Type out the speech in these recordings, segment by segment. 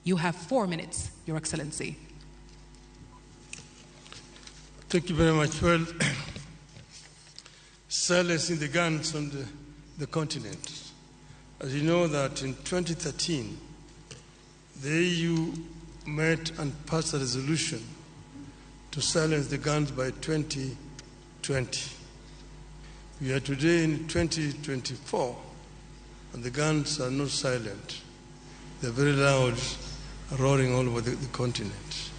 You have 4 minutes, Your Excellency. Thank you very much. Well, silencing the guns on the continent. As you know that in 2013, the EU met and passed a resolution to silence the guns by 2020. We are today in 2024, and the guns are not silent. They're very loud, roaring all over the continent.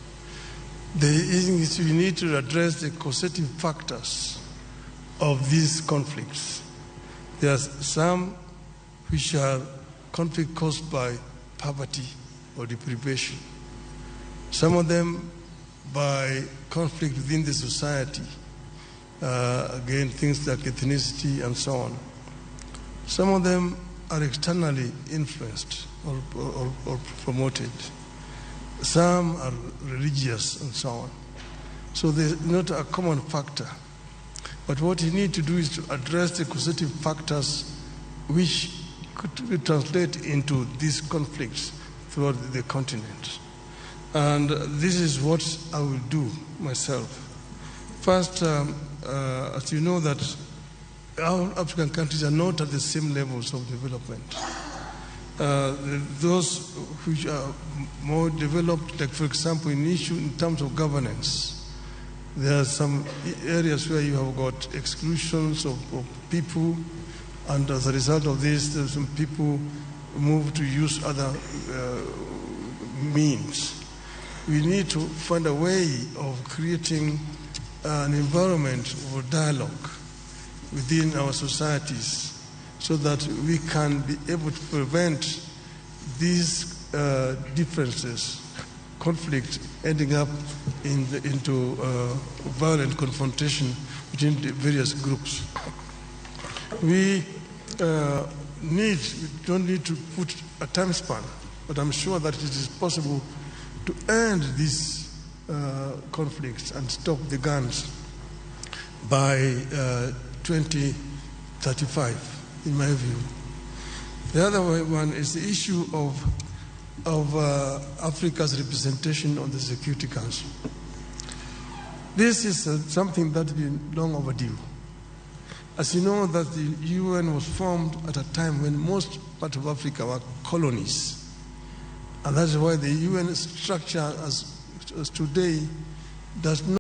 We need to address the causative factors of these conflicts. There are some which are conflict caused by poverty or deprivation. Some of them by conflict within the society, again, things like ethnicity and so on. Some of them are externally influenced or promoted. Some are religious and so on. So there's not a common factor. But what you need to do is to address the causative factors which could translate into these conflicts throughout the continent. And this is what I will do myself. First, as you know that our African countries are not at the same levels of development. Those which are more developed, like for example in terms of governance, there are some areas where you have got exclusions of people, and as a result of this, there's some people move to use other means. We need to find a way of creating an environment for dialogue within our societies so that we can be able to prevent these differences, conflict ending up into violent confrontation between the various groups. We don't need to put a time span, but I'm sure that it is possible to end these conflicts and stop the guns by 2035, in my view. The other one is the issue of Africa's representation on the Security Council. This is something that has been long overdue. As you know, that the UN was formed at a time when most parts of Africa were colonies. And that's why the UN structure as today does not